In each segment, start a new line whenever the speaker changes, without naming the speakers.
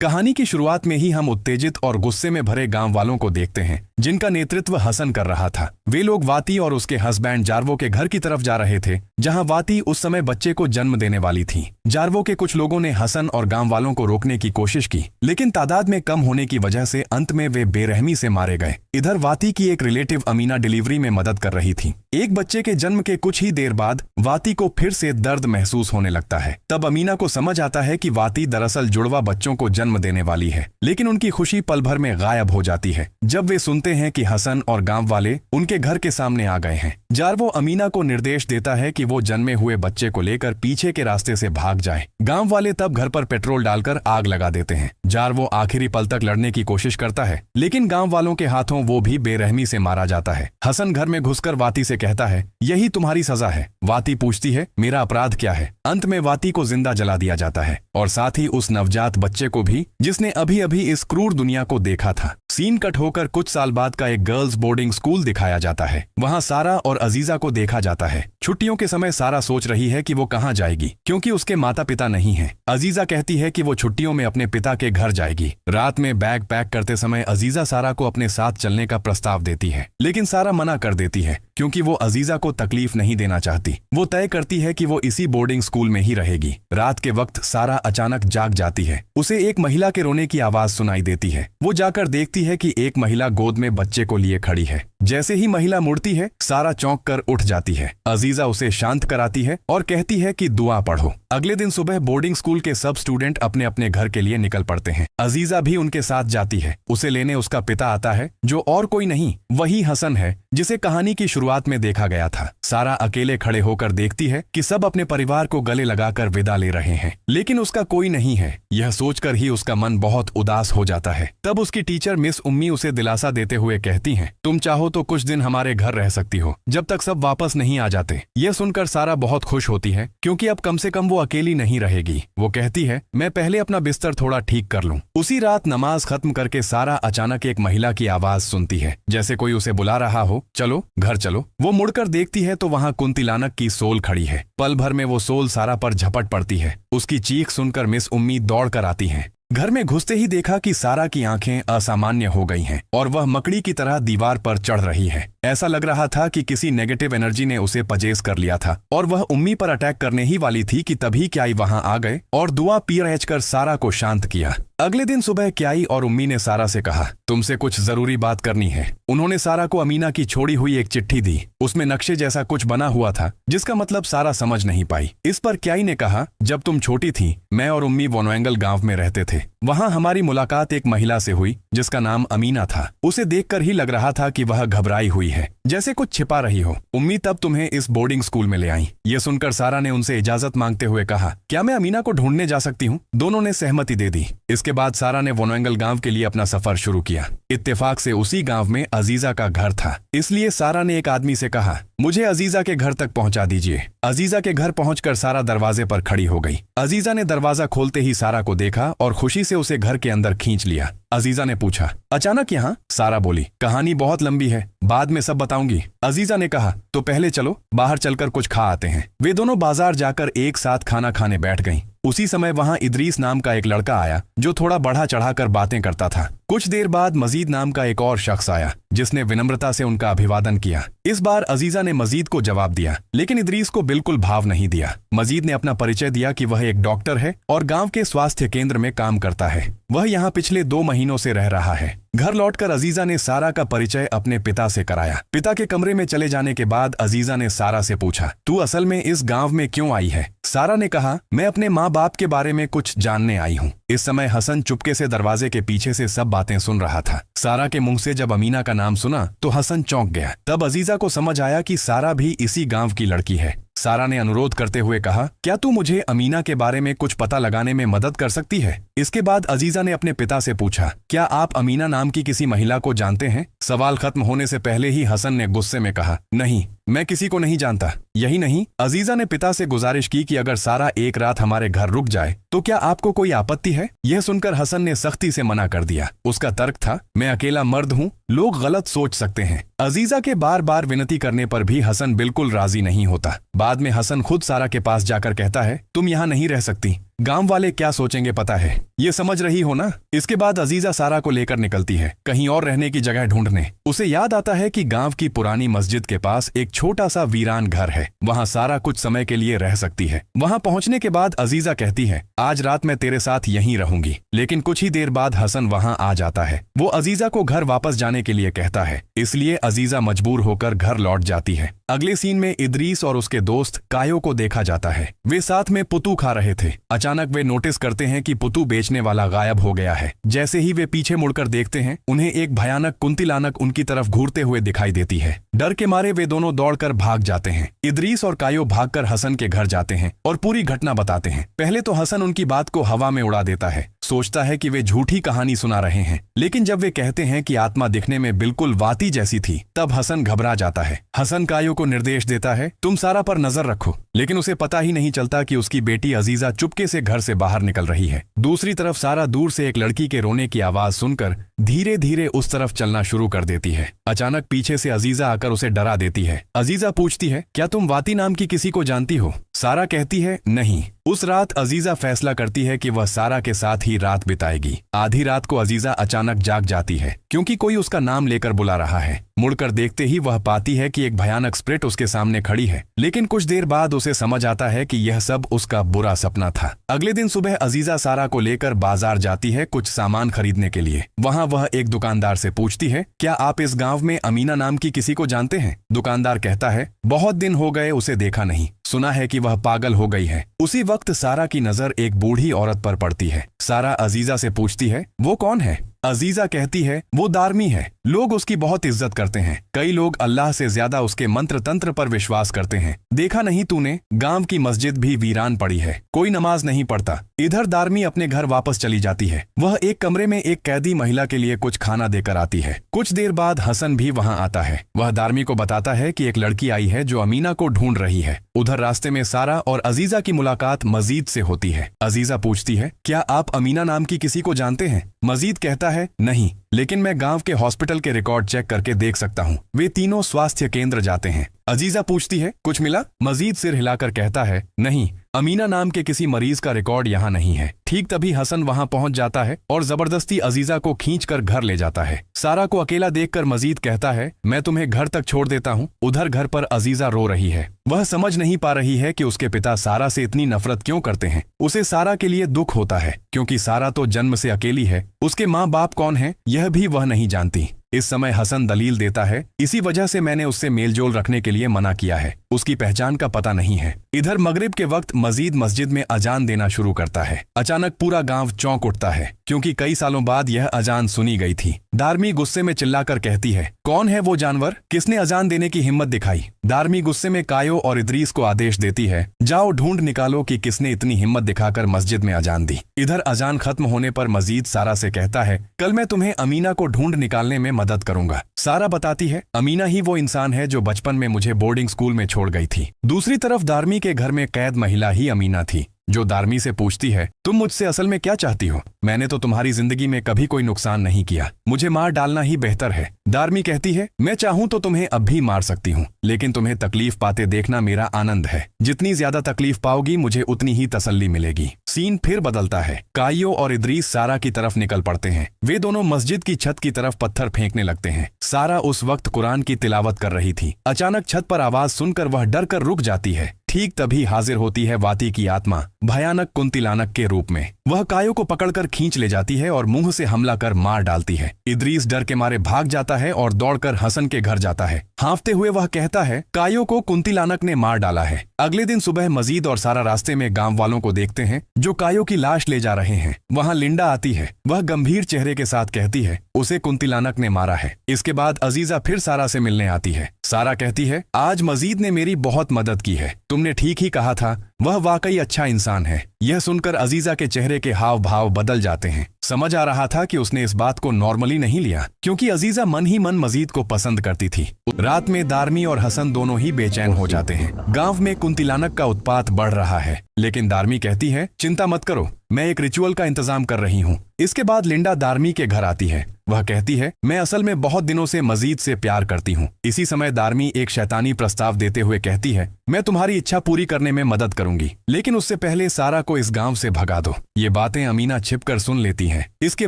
कहानी की शुरुआत में ही हम उत्तेजित और गुस्से में भरे गांव वालों को देखते हैं जिनका नेतृत्व हसन कर रहा था। वे लोग वाती और उसके हस्बैंड जारवो के घर की तरफ जा रहे थे, जहां वाती उस समय बच्चे को जन्म देने वाली थी। जारवो के कुछ लोगों ने हसन और गांव वालों को रोकने की कोशिश की, लेकिन तादाद में कम होने की वजह से अंत में वे बेरहमी से मारे गए। इधर वाती की एक रिलेटिव अमीना डिलीवरी में मदद कर रही थी। एक बच्चे के जन्म के कुछ ही देर बाद वाती को फिर से दर्द महसूस होने लगता है। तब अमीना को समझ आता है कि वाती दरअसल जुड़वा बच्चों को जन्म देने वाली है, लेकिन उनकी खुशी पल भर में गायब हो जाती है जब वे सुनते हैं कि हसन और गांव वाले उनके घर के सामने आ गए हैं। जारवो अमीना को निर्देश देता है कि वो जन्मे हुए बच्चे को लेकर पीछे के रास्ते से भाग जाए। गांव वाले तब घर पर पेट्रोल डालकर आग लगा देते हैं। जारवो आखिरी पल तक लड़ने की कोशिश करता है, लेकिन गांव वालों के हाथों वो भी बेरहमी से मारा जाता है। हसन घर में घुसकर वाती से कहता है, यही तुम्हारी सजा है। वाती पूछती है, मेरा अपराध क्या है? अंत में वाती को जिंदा जला दिया जाता है और साथ ही उस नवजात बच्चे को भी, जिसने अभी अभी इस क्रूर दुनिया को देखा था। सीन कट होकर कुछ साल बाद का एक गर्ल्स बोर्डिंग स्कूल दिखाया जाता है। वहां सारा और अजीजा को देखा जाता है। छुट्टियों के समय सारा सोच रही है कि वो कहां जाएगी, क्योंकि उसके माता पिता नहीं हैं। अजीजा कहती है कि वो छुट्टियों में अपने पिता के घर जाएगी। रात में बैग पैक करते समय अजीजा सारा को अपने साथ चलने का प्रस्ताव देती है, लेकिन सारा मना कर देती है क्योंकि वो अजीजा को तकलीफ नहीं देना चाहती। वो तय करती है कि वो इसी बोर्डिंग स्कूल में ही रहेगी। रात के वक्त सारा अचानक जाग जाती है। उसे एक महिला के रोने की आवाज सुनाई देती है। वो जाकर देखती है कि एक महिला गोद में बच्चे को लिए खड़ी है। जैसे ही महिला मुड़ती है, सारा चौंक कर उठ जाती है। अजीजा उसे शांत कराती है और कहती है कि दुआ पढ़ो। अगले दिन सुबह बोर्डिंग स्कूल के सब स्टूडेंट अपने अपने घर के लिए निकल पड़ते हैं। अजीजा भी उनके साथ जाती है। उसे लेने उसका पिता आता है, जो और कोई नहीं वही हसन है जिसे कहानी की शुरुआत में देखा गया था। सारा अकेले खड़े होकर देखती है कि सब अपने परिवार को गले लगाकर विदा ले रहे हैं, लेकिन उसका कोई नहीं है। यह सोचकर ही उसका मन बहुत उदास हो जाता है। तब उसकी टीचर मिस उम्मी उसे दिलासा देते हुए कहती हैं, तुम चाहो तो कुछ दिन हमारे घर रह सकती हो, जब तक सब वापस नहीं आ जाते। यह सुनकर सारा बहुत खुश होती है, क्योंकि अब कम से कम वो अकेली नहीं रहेगी। वो कहती है, मैं पहले अपना बिस्तर थोड़ा ठीक कर लूं। उसी रात नमाज खत्म करके सारा अचानक एक महिला की आवाज सुनती है, जैसे कोई उसे बुला रहा हो, चलो घर चलो। वो मुड़कर देखती है तो वहां कुंतिलानक की सोल खड़ी है। पल भर में वो सोल सारा पर झपट पड़ती है। उसकी चीख सुनकर मिस उम्मी दौड़ कर आती हैं। घर में घुसते ही देखा कि सारा की आंखें असामान्य हो गई हैं और वह मकड़ी की तरह दीवार पर चढ़ रही है। ऐसा लग रहा था कि किसी नेगेटिव एनर्जी ने उसे पजेस कर लिया था और वह उम्मी पर अटैक करने ही वाली थी कि तभी क्याई वहां आ गए और दुआ पी रह कर सारा को शांत किया। अगले दिन सुबह क्याई और उम्मी ने सारा से कहा, तुमसे कुछ जरूरी बात करनी है। उन्होंने सारा को अमीना की छोड़ी हुई एक चिट्ठी दी। उसमें नक्शे जैसा कुछ बना हुआ था, जिसका मतलब सारा समझ नहीं पाई। इस पर क्याई ने कहा, जब तुम छोटी थी, मैं और उम्मी वोनोएंगल गांव में रहते थे। वहां हमारी मुलाकात एक महिला से हुई जिसका नाम अमीना था। उसे देखकर ही लग रहा था कि वह घबराई हुई है, जैसे कुछ छिपा रही हो। उम्मी तब तुम्हें इस बोर्डिंग स्कूल में ले आई। ये सुनकर सारा ने उनसे इजाजत मांगते हुए कहा, क्या मैं अमीना को ढूंढने जा सकती हूँ? दोनों ने सहमति दे दी। इसके बाद सारा ने वोनोएंगल गांव के लिए अपना सफर शुरू किया। इत्तेफाक से उसी गांव में अजीजा का घर था, इसलिए सारा ने एक आदमी से कहा, मुझे अजीजा के घर तक पहुंचा दीजिए। अजीजा के घर पहुंचकर सारा दरवाजे पर खड़ी हो गई। अजीजा ने दरवाजा खोलते ही सारा को देखा और खुशी से उसे घर के अंदर खींच लिया। अजीजा ने पूछा, अचानक यहाँ? सारा बोली, कहानी बहुत लंबी है, बाद में सब बताऊंगी। अजीजा ने कहा, तो पहले चलो बाहर चलकर कुछ खा आते हैं। वे दोनों बाजार जाकर एक साथ खाना खाने बैठ गईं। उसी समय वहां इदरीस नाम का एक लड़का आया, जो थोड़ा बढ़ा चढ़ाकर बातें करता था। कुछ देर बाद मजीद नाम का एक और शख्स आया, जिसने विनम्रता से उनका अभिवादन किया। इस बार अजीजा ने मजीद को जवाब दिया, लेकिन इदरीस को बिल्कुल भाव नहीं दिया। मजीद ने अपना परिचय दिया कि वह एक डॉक्टर है और गांव के स्वास्थ्य केंद्र में काम करता है। वह यहाँ पिछले 2 महीनों से रह रहा है। घर लौटकर अजीजा ने सारा का परिचय अपने पिता से कराया। पिता के कमरे में चले जाने के बाद अजीजा ने सारा से पूछा, तू असल में इस गांव में क्यों आई है? सारा ने कहा, मैं अपने माँ बाप के बारे में कुछ जानने आई हूँ। इस समय हसन चुपके से दरवाजे के पीछे से सब बातें सुन रहा था। सारा के मुंह से जब अमीना का नाम सुना तो हसन चौंक गया। तब अजीजा को समझ आया कि सारा भी इसी गांव की लड़की है। सारा ने अनुरोध करते हुए कहा, क्या तू मुझे अमीना के बारे में कुछ पता लगाने में मदद कर सकती है? इसके बाद अजीजा ने अपने पिता से पूछा, क्या आप अमीना नाम की किसी महिला को जानते हैं? सवाल खत्म होने से पहले ही हसन ने गुस्से में कहा, नहीं, मैं किसी को नहीं जानता। यही नहीं, अजीजा ने पिता से गुजारिश की कि अगर सारा एक रात हमारे घर रुक जाए तो क्या आपको कोई आपत्ति है? यह सुनकर हसन ने सख्ती से मना कर दिया। उसका तर्क था, मैं अकेला मर्द हूँ, लोग गलत सोच सकते हैं। अजीजा के बार बार विनती करने पर भी हसन बिल्कुल राजी नहीं होता। बाद में हसन खुद सारा के पास जाकर कहता है, तुम यहाँ नहीं रह सकती, गांव वाले क्या सोचेंगे पता है, ये समझ रही हो ना। इसके बाद अजीजा सारा को लेकर निकलती है कहीं और रहने की जगह ढूंढने। उसे याद आता है कि गांव की पुरानी मस्जिद के पास एक छोटा सा वीरान घर है, वहाँ सारा कुछ समय के लिए रह सकती है। वहाँ पहुँचने के बाद अजीजा कहती है, आज रात मैं तेरे साथ यहीं रहूंगी। लेकिन कुछ ही देर बाद हसन वहाँ आ जाता है। वो अजीजा को घर वापस जाने के लिए कहता है, इसलिए अजीजा मजबूर होकर घर लौट जाती है। अगले सीन में इदरीस और उसके दोस्त कायो को देखा जाता है। वे साथ में पुतू खा रहे थे। अचानक वे नोटिस करते हैं कि पुतू बेचने वाला गायब हो गया है। जैसे ही वे पीछे मुड़कर देखते हैं, उन्हें एक भयानक कुंतिलानक उनकी तरफ घूरते हुए दिखाई देती है। डर के मारे वे दोनों दौड़कर भाग जाते हैं। इदरीस और कायो भागकर हसन के घर जाते हैं और पूरी घटना बताते हैं। पहले तो हसन उनकी बात को हवा में उड़ा देता है, सोचता है कि वे झूठी कहानी सुना रहे हैं। लेकिन जब वे कहते हैं कि आत्मा दिखने में बिल्कुल वाती जैसी थी, तब हसन घबरा जाता है। हसन कायो को निर्देश देता है, तुम सारा पर नजर रखो। लेकिन उसे पता ही नहीं चलता कि उसकी बेटी अजीजा चुपके से घर से बाहर निकल रही है। दूसरी तरफ सारा दूर से एक लड़की के रोने की आवाज सुनकर धीरे धीरे उस तरफ चलना शुरू कर देती है। अचानक पीछे से अजीजा आकर उसे डरा देती है। अजीजा पूछती है, क्या तुम वाती नाम की किसी को जानती हो? सारा कहती है, नहीं। उस रात अजीजा फैसला करती है कि वह सारा के साथ ही रात बिताएगी। आधी रात को अजीजा अचानक जाग जाती है क्योंकि कोई उसका नाम लेकर बुला रहा है। मुड़कर देखते ही वह पाती है कि एक भयानक स्प्रिट उसके सामने खड़ी है। लेकिन कुछ देर बाद उसे समझ आता है कि यह सब उसका बुरा सपना था। अगले दिन सुबह अजीजा सारा को लेकर बाजार जाती है कुछ सामान खरीदने के लिए। वहाँ वह एक दुकानदार से पूछती है, क्या आप इस गांव में अमीना नाम की किसी को जानते हैं? दुकानदार कहता है, बहुत दिन हो गए उसे देखा नहीं, सुना है कि वह पागल हो गई है। उसी वक्त सारा की नजर एक बूढ़ी औरत पर पड़ती है। सारा अजीजा से पूछती है, वो कौन है? अजीजा कहती है, वो दारमी है। लोग उसकी बहुत इज्जत करते हैं। कई लोग अल्लाह से ज्यादा उसके मंत्र तंत्र पर विश्वास करते हैं। देखा नहीं तूने, गांव की मस्जिद भी वीरान पड़ी है, कोई नमाज नहीं पढ़ता। इधर दारमी अपने घर वापस चली जाती है। वह एक कमरे में एक कैदी महिला के लिए कुछ खाना देकर आती है। कुछ देर बाद हसन भी वहां आता है। वह दारमी को बताता है कि एक लड़की आई है जो अमीना को ढूंढ रही है। उधर रास्ते में सारा और अजीजा की मुलाकात मजीद से होती है। अजीजा पूछती है, क्या आप अमीना नाम की किसी को जानते हैं? मजीद कहता है, नहीं, लेकिन मैं गांव के हॉस्पिटल के रिकॉर्ड चेक करके देख सकता हूँ। वे तीनों स्वास्थ्य केंद्र जाते हैं। अजीजा पूछती है, कुछ मिला? मजीद सिर हिलाकर कहता है, नहीं, अमीना नाम के किसी मरीज का रिकॉर्ड यहाँ नहीं है। ठीक तभी हसन वहाँ पहुँच जाता है और जबरदस्ती अजीजा को खींचकर घर ले जाता है। सारा को अकेला देखकर मजीद कहता है, मैं तुम्हें घर तक छोड़ देता हूँ। उधर घर पर अजीजा रो रही है। वह समझ नहीं पा रही है कि उसके पिता सारा से इतनी नफरत क्यों करते हैं। उसे सारा के लिए दुख होता है क्योंकि सारा तो जन्म से अकेली है। उसके माँ बाप कौन है यह भी वह नहीं जानती। इस समय हसन दलील देता है, इसी वजह से मैंने उससे मेलजोल रखने के लिए मना किया है, उसकी पहचान का पता नहीं है। इधर मगरिब के वक्त मजीद मस्जिद में अजान देना शुरू करता है। अचानक पूरा गांव चौंक उठता है क्योंकि कई सालों बाद यह अजान सुनी गई थी। दारमी गुस्से में चिल्लाकर कहती है, कौन है वो जानवर, किसने अजान देने की हिम्मत दिखाई? दारमी गुस्से में कायो और इदरीस को आदेश देती है, जाओ ढूंढ निकालो कि किसने इतनी हिम्मत दिखाकर मस्जिद में अजान दी। इधर अजान खत्म होने पर मजीद सारा से कहता है, कल मैं तुम्हें अमीना को ढूंढ निकालने में मदद करूंगा। सारा बताती है, अमीना ही वो इंसान है जो बचपन में मुझे बोर्डिंग स्कूल में छोड़ गई थी। दूसरी तरफ दारमी के घर में कैद महिला ही अमीना थी, जो दारमी से पूछती है, तुम मुझसे असल में क्या चाहती हो? मैंने तो तुम्हारी जिंदगी में कभी कोई नुकसान नहीं किया, मुझे मार डालना ही बेहतर है। दारमी कहती है, मैं चाहूं तो तुम्हें अब भी मार सकती हूँ, लेकिन तुम्हें तकलीफ पाते देखना मेरा आनंद है। जितनी ज्यादा तकलीफ पाओगी मुझे उतनी ही तसल्ली मिलेगी। सीन फिर बदलता है। कायो और इदरीस सारा की तरफ निकल पड़ते हैं। वे दोनों मस्जिद की छत की तरफ पत्थर फेंकने लगते हैं। सारा उस वक्त कुरान की तिलावत कर रही थी। अचानक छत पर आवाज सुनकर वह डर कर रुक जाती है। ठीक तभी हाजिर होती है वाती की आत्मा, भयानक कुंतिलानक के रूप में। वह कायो को पकड़कर खींच ले जाती है और मुंह से हमला कर मार डालती है। इदरीस डर के मारे भाग जाता है और दौड़कर हसन के घर जाता है। हाँफते हुए वह कहता है, कायो को कुंतिलानक ने मार डाला है। अगले दिन सुबह मजीद और सारा रास्ते में गांव वालों को देखते हैं जो कायो की लाश ले जा रहे हैं। वहाँ लिंडा आती है। वह गंभीर चेहरे के साथ कहती है, उसे कुंतिलानक ने मारा है। इसके बाद अजीजा फिर सारा से मिलने आती है। सारा कहती है, आज मजीद ने मेरी बहुत मदद की है, तुमने ठीक ही कहा था, वह वाकई अच्छा इंसान है। यह सुनकर अजीजा के चेहरे के हाव भाव बदल जाते हैं। समझ आ रहा था कि उसने इस बात को नॉर्मली नहीं लिया, क्योंकि अजीजा मन ही मन मजीद को पसंद करती थी। रात में दारमी और हसन दोनों ही बेचैन हो जाते हैं। गांव में कुंतिलानक का उत्पात बढ़ रहा है, लेकिन दारमी कहती है, चिंता मत करो, मैं एक रिचुअल का इंतजाम कर रही हूँ। इसके बाद लिंडा दारमी के घर आती है। वह कहती है, मैं असल में बहुत दिनों से मजीद से प्यार करती हूँ। इसी समय दारमी एक शैतानी प्रस्ताव देते हुए कहती है, मैं तुम्हारी इच्छा पूरी करने में मदद करूंगी, लेकिन उससे पहले सारा को इस गांव से भगा दो। ये बातें अमीना छिपकर सुन लेती हैं। इसके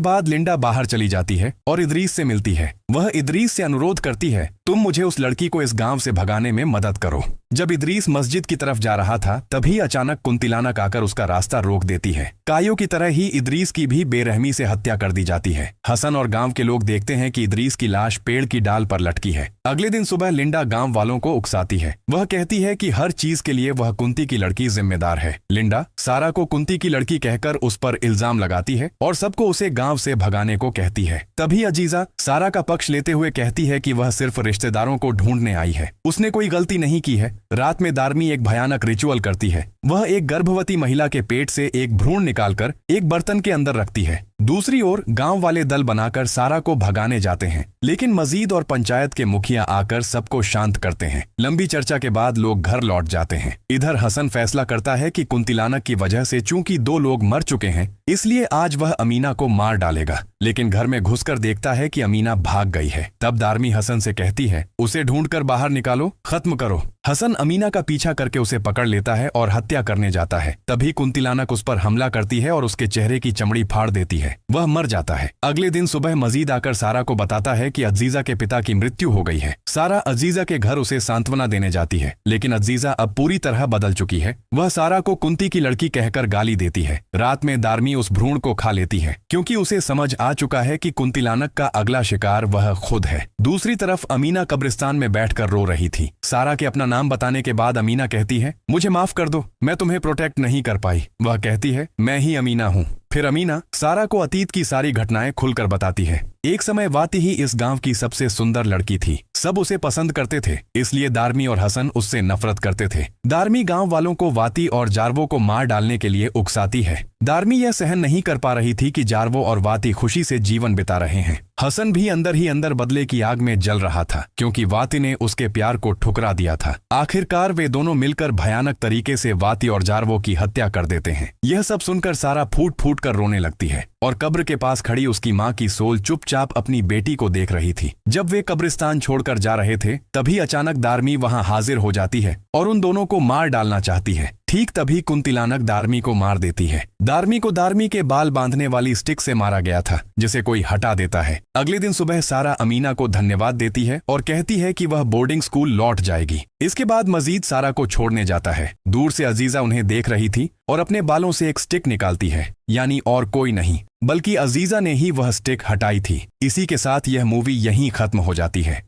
बाद लिंडा बाहर चली जाती है और इदरीस से मिलती है। वह इदरीस से अनुरोध करती है, तुम मुझे उस लड़की को इस गांव से भगाने में मदद करो। जब इदरीस मस्जिद की तरफ जा रहा था, तभी अचानक कुंतिलानक आकर उसका रास्ता रोक देती है। कायो की तरह ही इदरीस की भी बेरहमी से हत्या कर दी जाती है। हसन और गांव के लोग देखते हैं कि इदरीस की लाश पेड़ की डाल पर लटकी है। अगले दिन सुबह लिंडा गांव वालों को उकसाती है। वह कहती है कि हर चीज के लिए वह कुंती की लड़की जिम्मेदार है। लिंडा सारा को कुंती की लड़की कहकर उस पर इल्जाम लगाती है और सबको उसे गांव से भगाने को कहती है। तभी अजीजा सारा का पक्ष लेते हुए कहती है कि वह सिर्फ रिश्तेदारों को ढूंढने आई है, उसने कोई गलती नहीं की है। रात में दारमी एक भयानक रिचुअल करती है। वह एक गर्भवती महिला के पेट से एक भ्रूण निकालकर एक बर्तन के अंदर रखती है। दूसरी ओर गांव वाले दल बनाकर सारा को भगाने जाते हैं, लेकिन मजीद और पंचायत के मुखिया आकर सबको शांत करते हैं। लंबी चर्चा के बाद लोग घर लौट जाते हैं। इधर हसन फैसला करता है कि कुंतिलानक की वजह से चूंकि 2 लोग मर चुके हैं, इसलिए आज वह अमीना को मार डालेगा। लेकिन घर में घुसकर देखता है कि अमीना भाग गई है। तब दारमी हसन से कहती है, उसे ढूंढकर बाहर निकालो, खत्म करो। हसन अमीना का पीछा करके उसे पकड़ लेता है और हत्या करने जाता है। तभी कुंतिलानक उस पर हमला करती है और उसके चेहरे की चमड़ी फाड़ देती है। वह मर जाता है। अगले दिन सुबह मजीद आकर सारा को बताता है कि अजीजा के पिता की मृत्यु हो गई है। सारा अजीजा के घर उसे सांत्वना देने जाती है, लेकिन अजीजा अब पूरी तरह बदल चुकी है। वह सारा को कुंती की लड़की कहकर गाली देती है। रात में दारमी उस भ्रूण को खा लेती है, क्योंकि उसे समझ आ चुका है कि कुंतिलानक का अगला शिकार वह खुद है। दूसरी तरफ अमीना कब्रिस्तान में बैठकर रो रही थी। सारा के अपना नाम बताने के बाद अमीना कहती है, मुझे माफ कर दो, मैं तुम्हें प्रोटेक्ट नहीं कर पाई। वह कहती है, मैं ही अमीना हूँ। फिर अमीना सारा को अतीत की सारी घटनाएं खुलकर बताती है। एक समय वाती ही इस गांव की सबसे सुंदर लड़की थी। सब उसे पसंद करते थे, इसलिए दारमी और हसन उससे नफरत करते थे। दारमी गांव वालों को वाती और जारवो को मार डालने के लिए उकसाती है। दारमी यह सहन नहीं कर पा रही थी कि जारवो और वाती खुशी से जीवन बिता रहे हैं। हसन भी अंदर ही अंदर बदले की आग में जल रहा था, क्योंकि वाती ने उसके प्यार को ठुकरा दिया था। आखिरकार वे दोनों मिलकर भयानक तरीके से वाती और जारवो की हत्या कर देते हैं। यह सब सुनकर सारा फूट फूट कर रोने लगती है और कब्र के पास खड़ी उसकी माँ की सोल चुपचाप अपनी बेटी को देख रही थी। जब वे कब्रिस्तान छोड़कर जा रहे थे, तभी अचानक दारमी वहां हाजिर हो जाती है और उन दोनों को मार डालना चाहती है। ठीक तभी कुंतिलानक दारमी को मार देती है। दारमी को दारमी के बाल बांधने वाली स्टिक से मारा गया था, जिसे कोई हटा देता है। अगले दिन सुबह सारा अमीना को धन्यवाद देती है और कहती है कि वह बोर्डिंग स्कूल लौट जाएगी। इसके बाद मजीद सारा को छोड़ने जाता है। दूर से अजीजा उन्हें देख रही थी और अपने बालों से एक स्टिक निकालती है, यानी और कोई नहीं बल्कि अजीजा ने ही वह स्टिक हटाई थी। इसी के साथ यह मूवी यहीं खत्म हो जाती है।